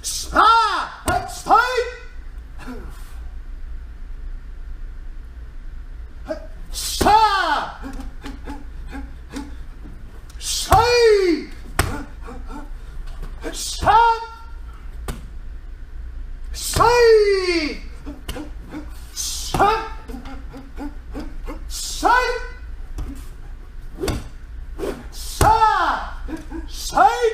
Stop! Straight! Stop! Straight! Stop! Straight! Stop! Straight! Stop! Straight! Stop! Straight!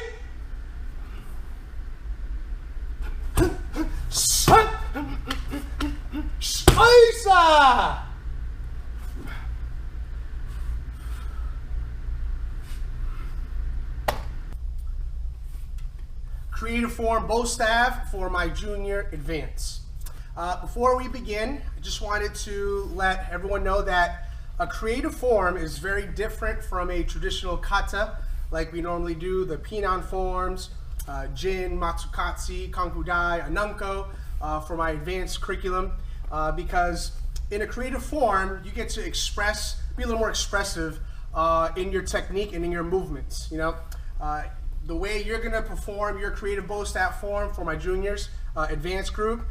Creative form bow staff for my junior advance. Before we begin, I just wanted to let everyone know that a creative form is very different from a traditional kata, like we normally do the Pinan forms, Jin, Matsukatsu, Kankudai, Ananko for my advanced curriculum, because in a creative form, you get to express, be a little more expressive in your technique and in your movements. You know, the way you're going to perform your creative bow staff form for my juniors advanced group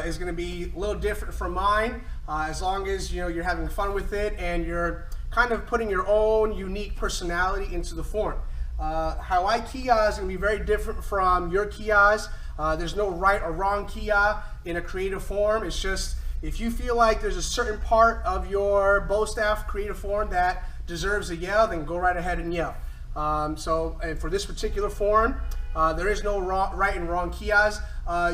is going to be a little different from mine, as long as you're having fun with it and you're kind of putting your own unique personality into the form. How I kia is going to be very different from your kias. There's no right or wrong kia in a creative form. It's just if you feel like there's a certain part of your bow staff creative form that deserves a yell, then go right ahead and yell. And for this particular form, there is no right and wrong kias.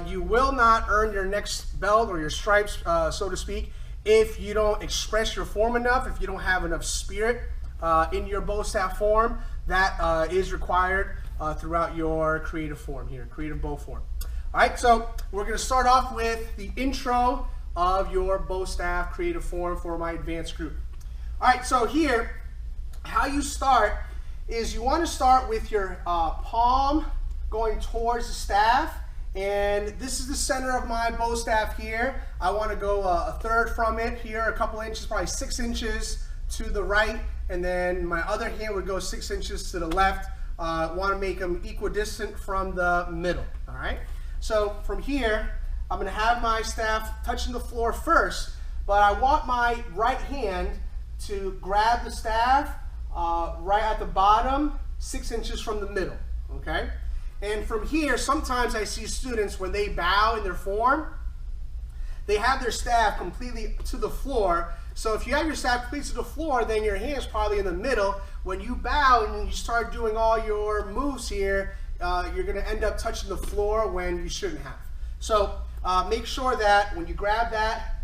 You will not earn your next belt or your stripes, so to speak, if you don't express your form enough, if you don't have enough spirit in your bow staff form. That is required throughout your creative form here, creative bow form. All right, so we're going to start off with the intro of your bow staff creative form for my advanced group. All right, so here, how you start is you want to start with your palm going towards the staff, and this is the center of my bow staff here. I want to go a third from it here, a couple inches, probably 6 inches to the right, and then my other hand would go 6 inches to the left. Want to make them equidistant from the middle. All right, so from here I'm going to have my staff touching the floor first, but I want my right hand to grab the staff right at the bottom, 6 inches from the middle, okay? And from here, sometimes I see students, when they bow in their form, they have their staff completely to the floor. So if you have your staff completely to the floor, then your hand's probably in the middle. When you bow and you start doing all your moves here, you're gonna end up touching the floor when you shouldn't have. So make sure that when you grab that,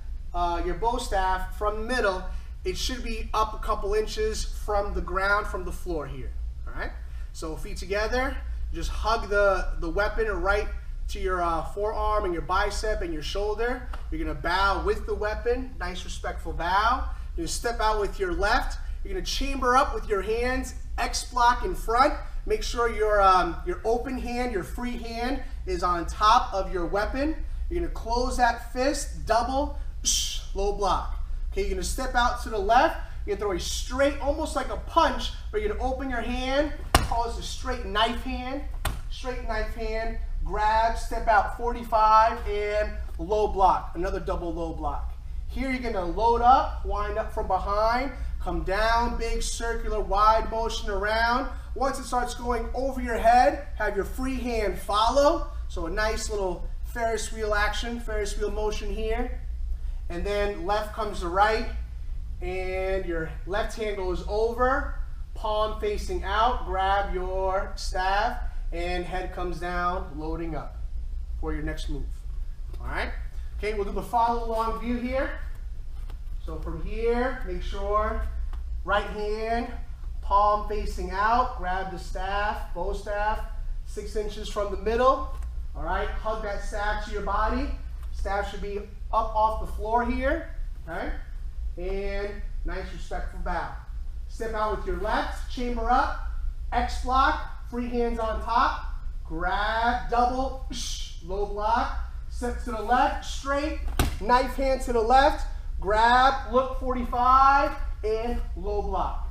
your bow staff from the middle, it should be up a couple inches from the ground, from the floor here. All right, so feet together, just hug the weapon right to your forearm and your bicep and your shoulder. You're gonna bow with the weapon, nice respectful bow. You're gonna step out with your left. You're gonna chamber up with your hands, X block in front. Make sure your open hand, your free hand is on top of your weapon. You're gonna close that fist, double, low block. Okay, you're gonna step out to the left. You're gonna throw a straight, almost like a punch, but you're gonna open your hand, call this a straight knife hand, grab, step out 45, and low block, another double low block. Here you're gonna load up, wind up from behind, come down, big circular wide motion around. Once it starts going over your head, have your free hand follow. So a nice little Ferris wheel action, Ferris wheel motion here. And then left comes to right, and your left hand goes over, palm facing out, grab your staff, and head comes down, loading up for your next move. All right? Okay, we'll do the follow along view here. So from here, make sure right hand, palm facing out, grab the staff, bow staff, 6 inches from the middle. All right, hug that staff to your body. Staff should be up off the floor here, okay? And nice respectful bow. Step out with your left, chamber up, X block, free hands on top, grab, double, low block, step to the left, straight, knife hand to the left, grab, look 45, and low block.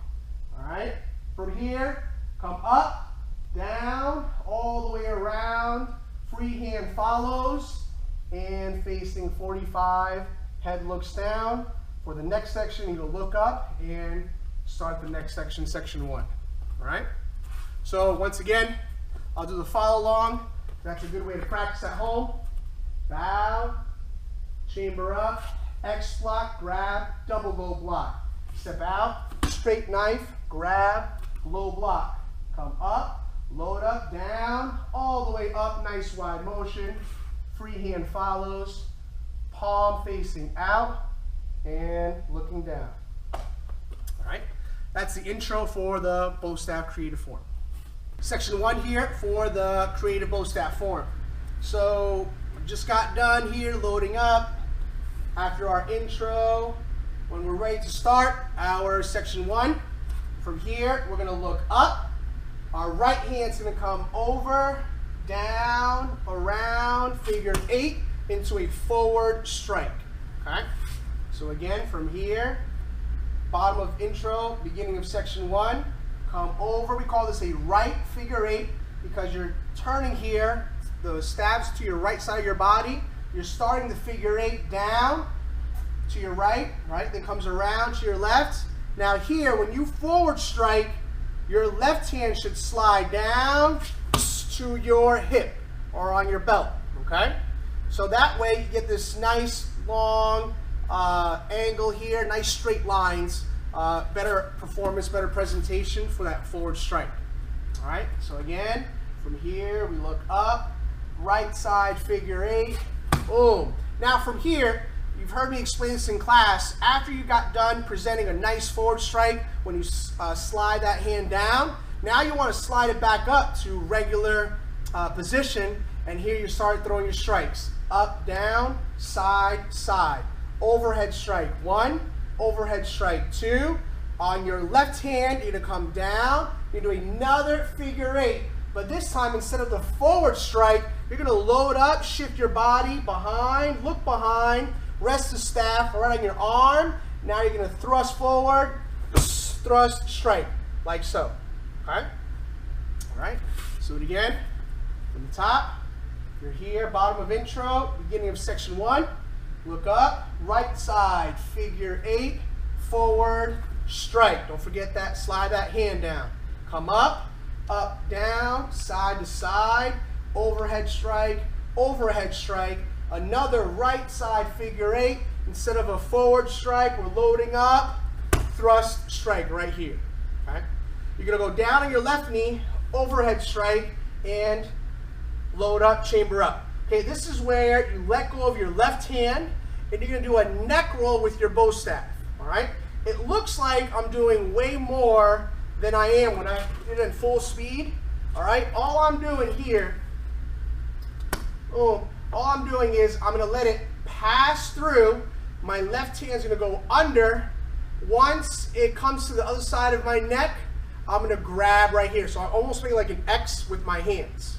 All right, from here, come up, down, all the way around Free hand follows and facing 45, head looks down. For the next section, you'll look up and start the next section, section 1. All right? So once again, I'll do the follow along. That's a good way to practice at home. Bow, chamber up, X block, grab, double low block. Step out, straight knife, grab, low block. Come up, load up, down, all the way up, nice wide motion. Free hand follows, palm facing out and looking down. All right, that's the intro for the bow staff creative form. Section 1 here for the creative bow staff form. So just got done here loading up. After our intro, when we're ready to start our section 1, from here we're going to look up. Our right hand's going to come over, down, around, figure 8 into a forward strike. Okay? So again, from here, bottom of intro, beginning of section 1, come over. We call this a right figure 8 because you're turning here, the stabs to your right side of your body. You're starting the figure 8 down to your right, then comes around to your left. Now here, when you forward strike, your left hand should slide down to your hip or on your belt, okay? So that way you get this nice long angle here, nice straight lines, better performance, better presentation for that forward strike. All right, so again, from here we look up, right side figure 8, boom. Now from here, you've heard me explain this in class. After you got done presenting a nice forward strike, when you slide that hand down, now you want to slide it back up to regular position, and here you start throwing your strikes. Up, down, side, side. Overhead strike 1, overhead strike 2. On your left hand, you're going to come down, you're doing another figure 8. But this time, instead of the forward strike, you're going to load up, shift your body behind, look behind, rest the staff right on your arm. Now you're going to thrust forward, thrust, strike, like so. Okay? All right. Let's do it again. From the top, you're here, bottom of intro, beginning of section 1. Look up, right side, figure 8, forward, strike. Don't forget that, slide that hand down. Come up, down, side to side, overhead strike, another right side figure 8. Instead of a forward strike, we're loading up, thrust, strike right here. Okay? You're going to go down on your left knee, overhead strike, and load up, chamber up. Okay, this is where you let go of your left hand, and you're going to do a neck roll with your bow staff. All right? It looks like I'm doing way more than I am when I did it in full speed. All right? All I'm doing here, all I'm doing is I'm going to let it pass through. My left hand's going to go under. Once it comes to the other side of my neck, I'm going to grab right here. So I almost make like an X with my hands.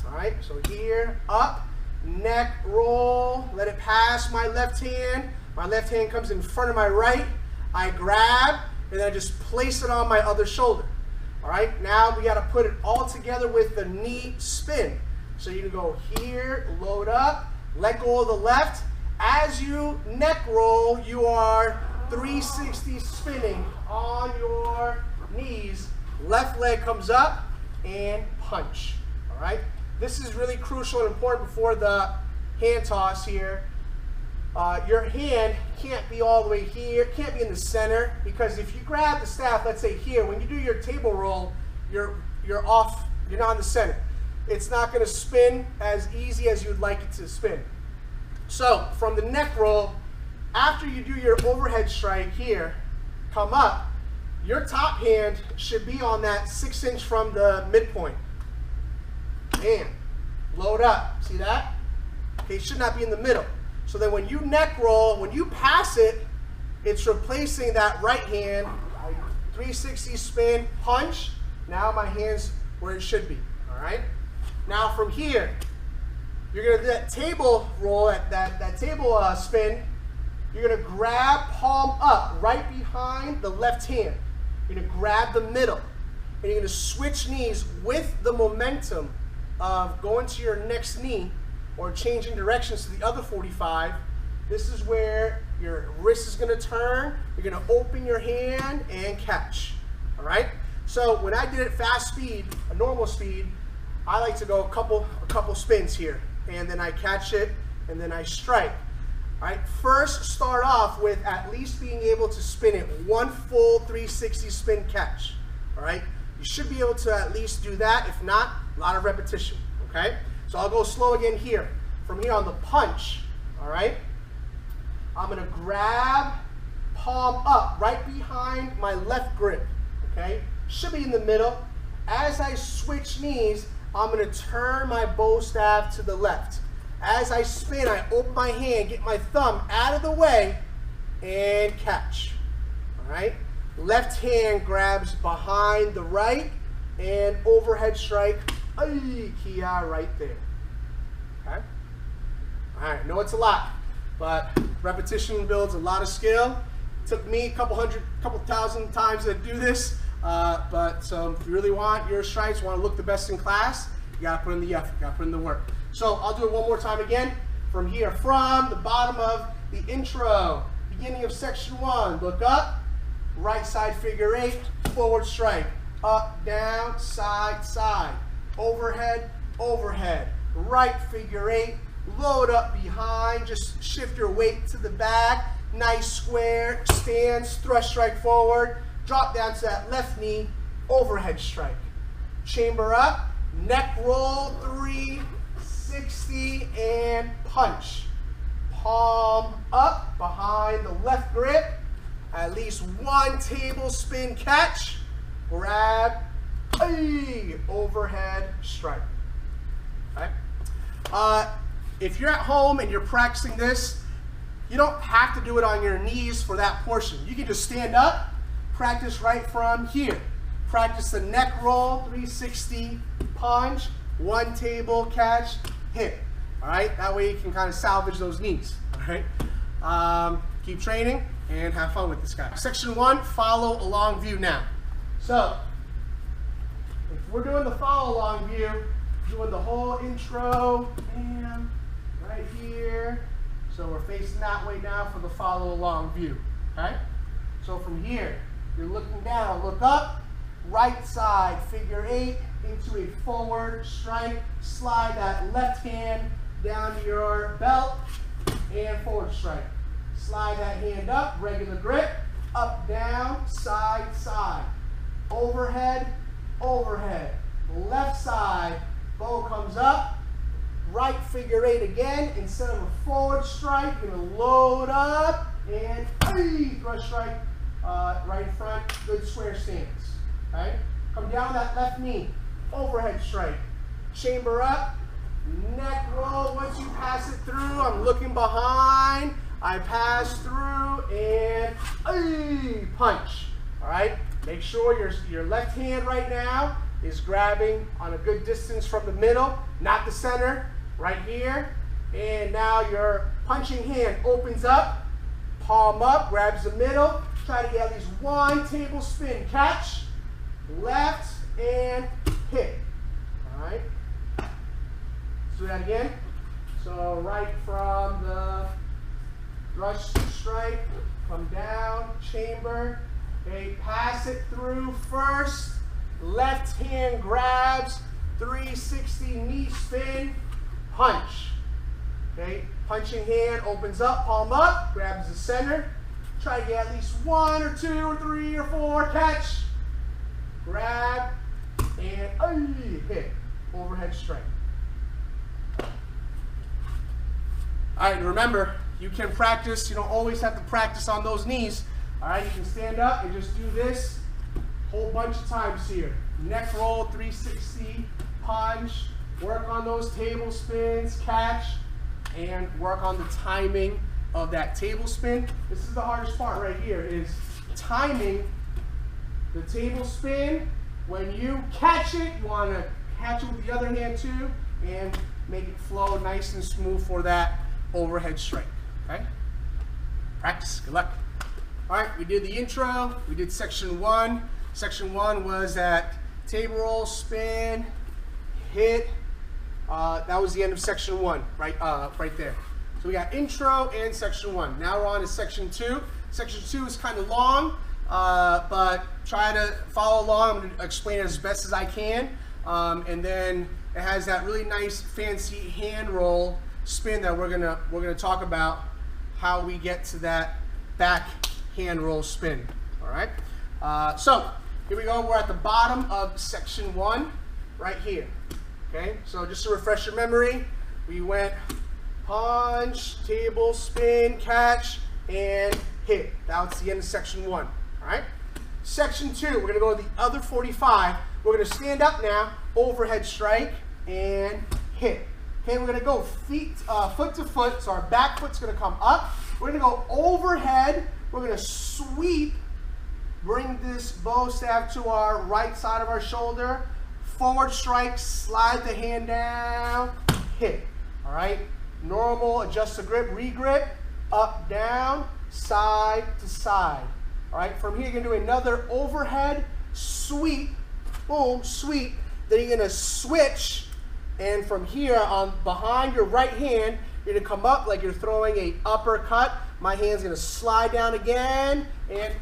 All right, so here, up, neck roll, let it pass my left hand. My left hand comes in front of my right. I grab, and then I just place it on my other shoulder. All right, now we got to put it all together with the knee spin. So you can go here, load up, let go of the left. As you neck roll, you are 360 spinning on your knees. Left leg comes up and punch. All right. This is really crucial and important before the hand toss here. Your hand can't be all the way here, can't be in the center, because if you grab the staff, let's say here, when you do your table roll, you're off, you're not in the center. It's not going to spin as easy as you'd like it to spin. So from the neck roll, after you do your overhead strike here, come up, your top hand should be on that 6-inch from the midpoint. And load up. See that? Okay, it should not be in the middle. So then when you neck roll, when you pass it, it's replacing that right hand. 360 spin, punch. Now my hand's where it should be. All right? Now from here, you're going to do that table roll, that table spin. You're going to grab palm up right behind the left hand. You're going to grab the middle. And you're going to switch knees with the momentum of going to your next knee or changing directions to the other 45, this is where your wrist is going to turn. You're going to open your hand and catch. All right? So when I did it fast speed, a normal speed, I like to go a couple spins here, and then I catch it, and then I strike. All right? First, start off with at least being able to spin it one full 360 spin catch. All right? You should be able to at least do that. If not, a lot of repetition. Okay? So I'll go slow again here. From here on the punch, all right? I'm going to grab palm up right behind my left grip. Okay? Should be in the middle. As I switch knees, I'm going to turn my bow staff to the left. As I spin, I open my hand, get my thumb out of the way, and catch. All right? Left hand grabs behind the right, and overhead strike, kia, right there. Okay? All right, I know it's a lot, but repetition builds a lot of skill. It took me a couple thousand times to do this. So if you really want your stripes, want to look the best in class, you got to put in the effort, you got to put in the work. So I'll do it one more time again. From here, from the bottom of the intro, beginning of section 1, look up, right side figure 8, forward strike, up, down, side, side, overhead, overhead, right figure 8, load up behind, just shift your weight to the back, nice square, stance, thrust strike forward, drop down to that left knee, overhead strike. Chamber up, neck roll, 360, and punch. Palm up behind the left grip, at least one tablespoon catch, grab, overhead strike. Okay? If you're at home and you're practicing this, you don't have to do it on your knees for that portion. You can just stand up, practice right from here. Practice the neck roll, 360, punch, one table catch, hit. All right, that way you can kind of salvage those knees. All right, keep training and have fun with this guy. Section 1, follow along view now. So, if we're doing the follow along view, doing the whole intro, and right here. So we're facing that way now for the follow along view. Okay? So from here, you're looking down, look up, right side, figure 8, into a forward strike, slide that left hand down to your belt, and forward strike. Slide that hand up, regular grip, up, down, side, side. Overhead, overhead. Left side, bow comes up, right figure 8 again. Instead of a forward strike, you're going to load up, and thrust strike right in front, good square stance. Okay? Come down that left knee, overhead strike. Chamber up, neck roll. Once you pass it through, I'm looking behind. I pass through, and punch. All right? Make sure your left hand right now is grabbing on a good distance from the middle, not the center, right here. And now your punching hand opens up, palm up, grabs the middle. Try to get at least one tablespoon catch, left, and hit. All right? Let's do that again. So right from the thrust strike, come down, chamber, okay, pass it through first, left hand grabs, 360 knee spin, punch. Okay, punching hand opens up, palm up, grabs the center, try to get at least 1 or 2 or 3 or 4, catch, grab, and hit, overhead strike. All right, and remember, you can practice, you don't always have to practice on those knees. All right, you can stand up and just do this a whole bunch of times here. Neck roll, 360, punch, work on those tablespins, catch, and work on the timing of that tablespin. This is the hardest part right here, is timing the tablespin. When you catch it, you want to catch it with the other hand too, and make it flow nice and smooth for that overhead strike. Okay? Practice. Good luck. All right, we did the intro. We did section 1. Section 1 was that table roll, spin, hit, That was the end of section 1, right there. So we got intro and section 1. Now we're on to section 2. Section 2 is kind of long, but try to follow along. I'm going to explain it as best as I can. And then it has that really nice fancy hand roll spin that we're gonna talk about how we get to that back hand roll spin. All right. So here we go. We're at the bottom of section 1, right here. Okay. So just to refresh your memory, we went punch, table, spin, catch, and hit. That's the end of section 1. All right. Section 2, we're gonna go to the other 45. We're gonna stand up now, overhead strike, and hit. Okay, we're gonna go foot to foot, so our back foot's gonna come up. We're gonna go overhead, we're gonna sweep, bring this bow staff to our right side of our shoulder, forward strike, slide the hand down, hit. All right, normal, adjust the grip, re-grip, up, down, side to side. All right, from here you're gonna do another overhead, sweep, boom, sweep. Then you're gonna switch, and from here on behind your right hand, you're gonna come up like you're throwing a uppercut. My hand's gonna slide down again, and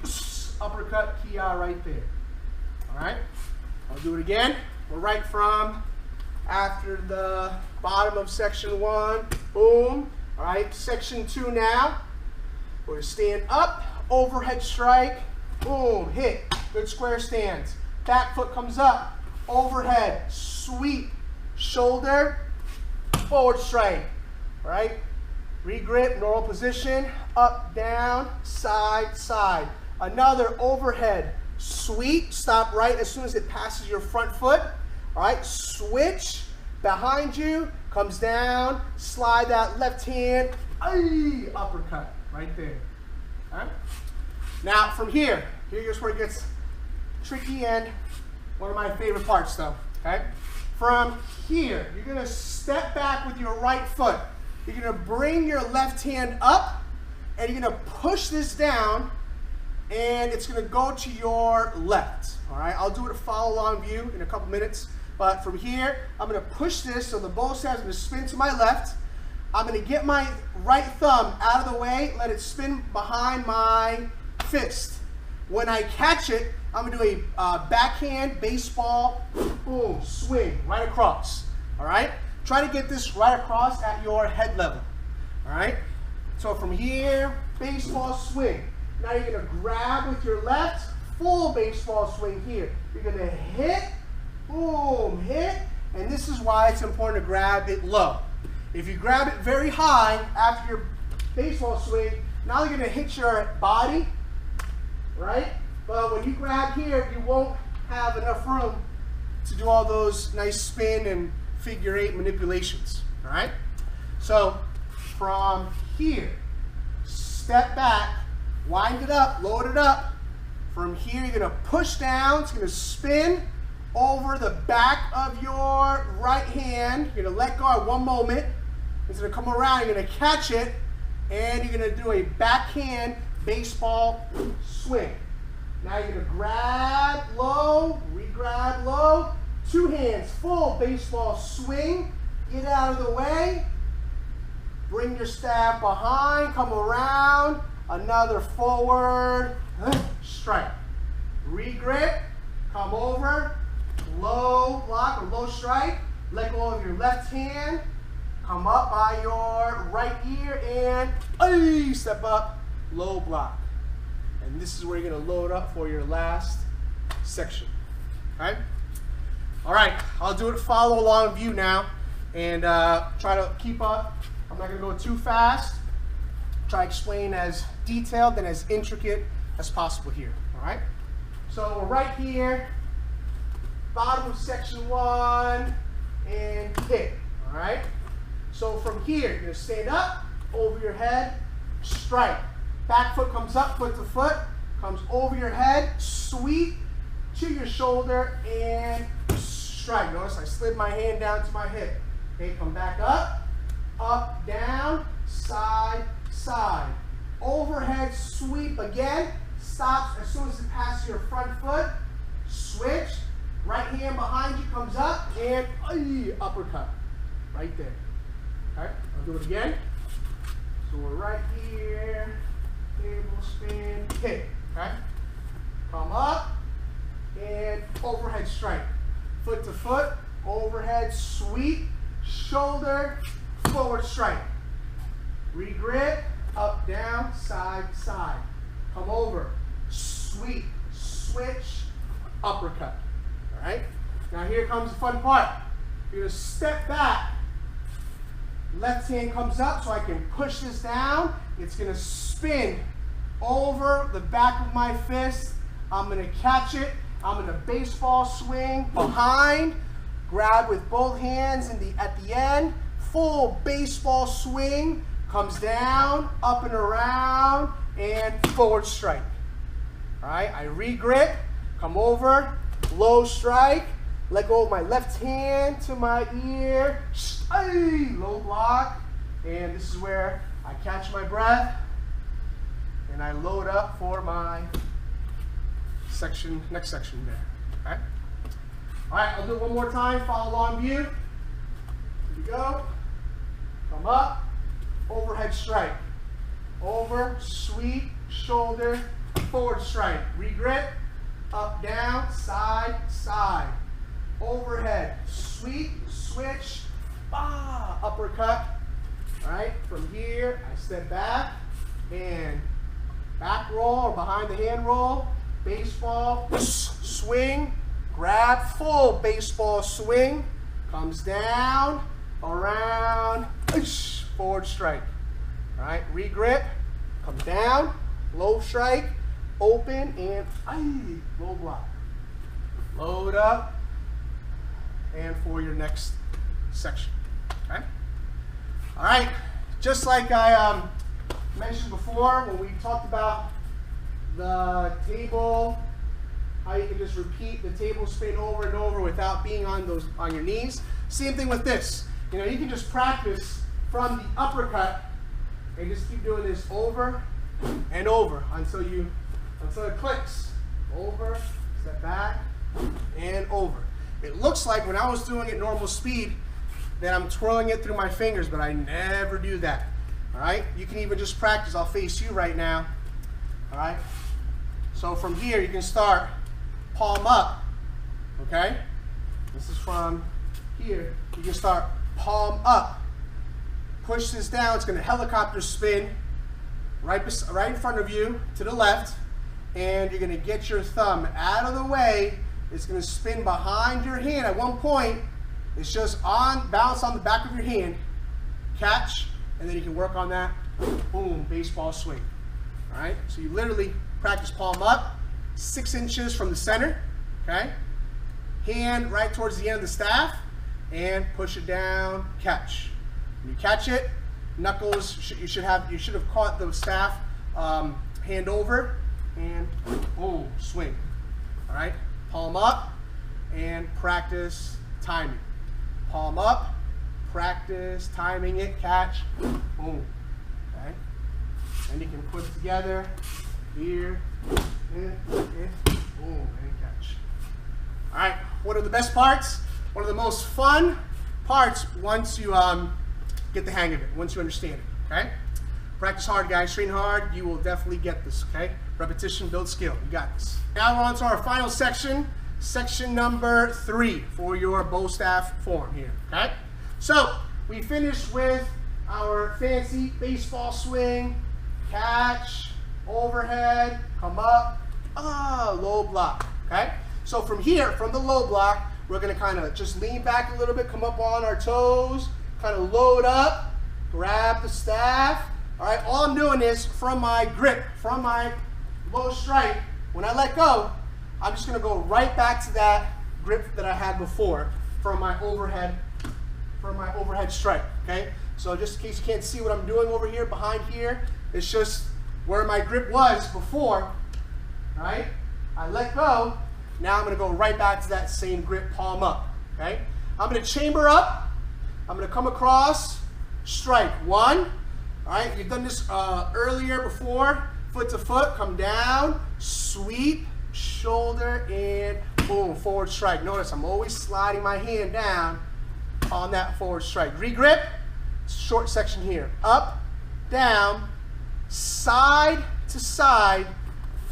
uppercut kia right there. All right, I'll do it again. We're right from after the bottom of section 1, boom. All right, section 2 now. We're gonna stand up, overhead strike, boom, hit, good square stance. Back foot comes up, overhead, sweep, shoulder, forward strike, all right? Re-grip, normal position, up, down, side, side. Another overhead, sweep, stop right as soon as it passes your front foot, all right? Switch, behind you, comes down, slide that left hand, uppercut, right there, all right? Now from here's where it gets tricky and one of my favorite parts though, okay? From here, you're gonna step back with your right foot. You're gonna bring your left hand up and you're gonna push this down and it's gonna go to your left, all right? I'll do it a follow along view in a couple minutes, but from here, I'm gonna push this so the bow staff is gonna spin to my left. I'm gonna get my right thumb out of the way, let it spin behind my fist. When I catch it, I'm gonna do a backhand baseball, boom, swing right across, all right? Try to get this right across at your head level, all right? So from here, baseball swing. Now you're gonna grab with your left, full baseball swing here. You're gonna hit, boom, hit, and this is why it's important to grab it low. If you grab it very high after your baseball swing, now you're gonna hit your body, right? But when you grab here, you won't have enough room to do all those nice spin and figure 8 manipulations, all right? So from here, step back, wind it up, load it up. From here, you're gonna push down, it's gonna spin over the back of your right hand. You're gonna let go at one moment. It's gonna come around, you're gonna catch it, and you're gonna do a backhand baseball swing. Now you're gonna grab low, re-grab low, 2 hands, full baseball swing, get out of the way, bring your staff behind, come around, another forward, strike. Re-grip, come over, low block or low strike, let go of your left hand, come up by your right ear and step up, low block. And this is where you're gonna load up for your last section, okay? All right, I'll do it follow along view now and try to keep up. I'm not gonna go too fast. Try to explain as detailed and as intricate as possible here, all right? So we're right here, bottom of section 1, and hit, all right? So from here, you're gonna stand up, over your head, strike. Back foot comes up, foot to foot, comes over your head, sweep to your shoulder, and strike. Notice I slid my hand down to my hip. Okay, come back up, down, side, side. Overhead sweep again, stops as soon as it passes your front foot, switch, right hand behind you comes up, and uppercut. right there. Okay, I'll do it again. So we're right here, table spin, kick, okay? Come up, and overhead strike. Foot to foot, overhead sweep, shoulder, forward strike. Regrip, up, down, side, side. Come over, sweep, switch, uppercut. All right? Now here comes the fun part. You're gonna step back. Left hand comes up so I can push this down. It's gonna spin over the back of my fist. I'm gonna catch it. I'm gonna baseball swing behind, grab with both hands at the end, full baseball swing, comes down, up and around, and forward strike. All right, I re-grip, come over, low strike, let go of my left hand to my ear, low block, and this is where I catch my breath, and I load up for my next section there, okay? All right, I'll do it one more time, follow along view. Here we go, come up, overhead strike, over, sweep, shoulder, forward strike, re-grip, up, down, side, side, overhead, sweep, switch, uppercut. All right, from here, I step back and back roll or behind the hand roll, baseball, swing, grab, full baseball swing, comes down, around, forward strike. All right, re-grip, come down, low strike, open, and low block. Load up, and for your next section, okay? All right, just like I mentioned before when we talked about the table, how you can just repeat the table spin over and over without being on your knees. Same thing with this. You know, you can just practice from the uppercut and just keep doing this over and over until it clicks. Over, step back, and over. It looks like when I was doing it normal speed that I'm twirling it through my fingers, but I never do that. All right, you can even just practice. I'll face you right now. All right, so from here you can start palm up. Okay, this is from here. You can start palm up. Push this down. It's going to helicopter spin right in front of you to the left, and you're going to get your thumb out of the way. It's going to spin behind your hand. At one point, it's just balance on the back of your hand, catch, and then you can work on that, boom, baseball swing. All right, so you literally practice palm up, 6 inches from the center, okay? Hand right towards the end of the staff, and push it down, catch. When you catch it, knuckles, you should have caught the staff hand over, and boom, swing. All right, palm up, and practice timing. Palm up, practice timing it, catch, boom. Okay, and you can put it together here, and boom, and catch. All right, what are the best parts? One of the most fun parts once you get the hang of it, once you understand it, okay? Practice hard, guys, train hard, you will definitely get this, okay? Repetition builds skill, you got this. Now we're on to our final section, section number 3 for your bow staff form here, okay? So, we finished with our fancy baseball swing, catch, overhead, come up, low block, okay? So from here, from the low block, we're gonna kind of just lean back a little bit, come up on our toes, kind of load up, grab the staff. All right, all I'm doing is from my grip, from my low strike, when I let go, I'm just gonna go right back to that grip that I had before from my overhead strike, okay? So just in case you can't see what I'm doing over here, behind here, it's just where my grip was before, all right? I let go, now I'm gonna go right back to that same grip, palm up, okay? I'm gonna chamber up, I'm gonna come across, strike, 1, all right? You've done this earlier before, foot to foot, come down, sweep, shoulder, and boom, forward strike. Notice I'm always sliding my hand down on that forward strike. Regrip, short section here. Up, down, side to side,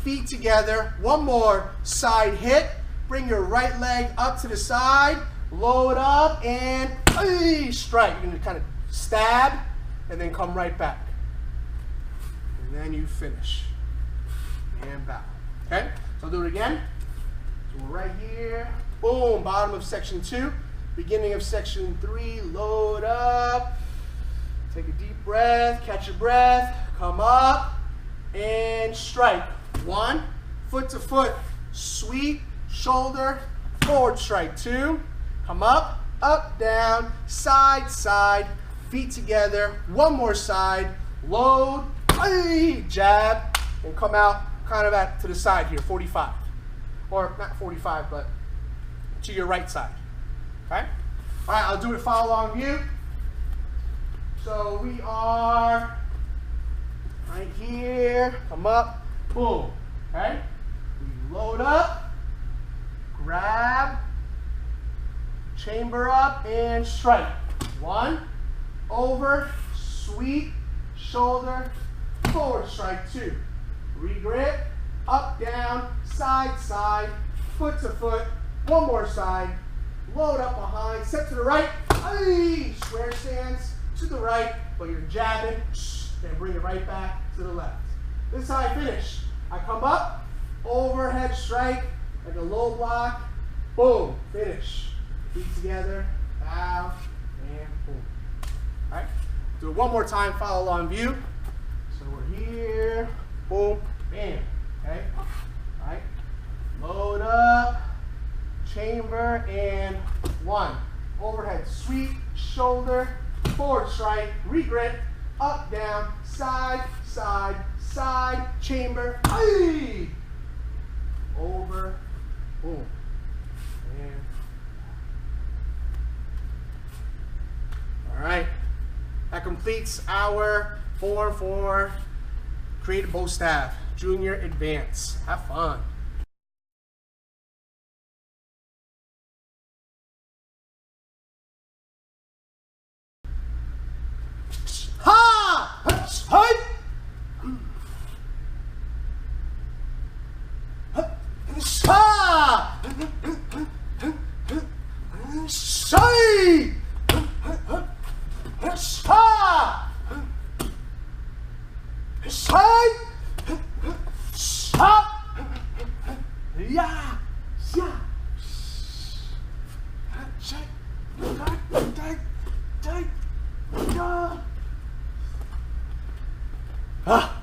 feet together. One more side hit. Bring your right leg up to the side, load up, and strike. You're gonna kind of stab, and then come right back. And then you finish. And bow. Okay? So I'll do it again. So we're right here. Boom, bottom of section 2. Beginning of section 3, load up. Take a deep breath, catch your breath, come up, and strike. 1, foot to foot, sweep, shoulder, forward strike. 2, come up, up, down, side, side, feet together. One more side, load, jab, and come out kind of to the side here, 45. Or not 45, but to your right side. Okay? All right, I'll do it follow along view. So we are right here, come up, boom. Okay? We load up, grab, chamber up, and strike. 1, over, sweep, shoulder, forward strike. 2, regrip, up, down, side, side, foot to foot, one more side, load up behind, step to the right, square stance to the right, but you're jabbing, then bring it right back to the left. This is how I finish. I come up, overhead strike, like a low block, boom, finish. Feet together, bow, and boom. All right, do it one more time, follow along view. So we're here, boom, bam, okay? All right, load up, chamber, and 1. Overhead sweep, shoulder, forward strike, regrip, up, down, side, side, side, chamber, over, boom, and all right. That completes our form for Creative Bow Staff Junior Advance. Have fun. Ha! Ha! Ah!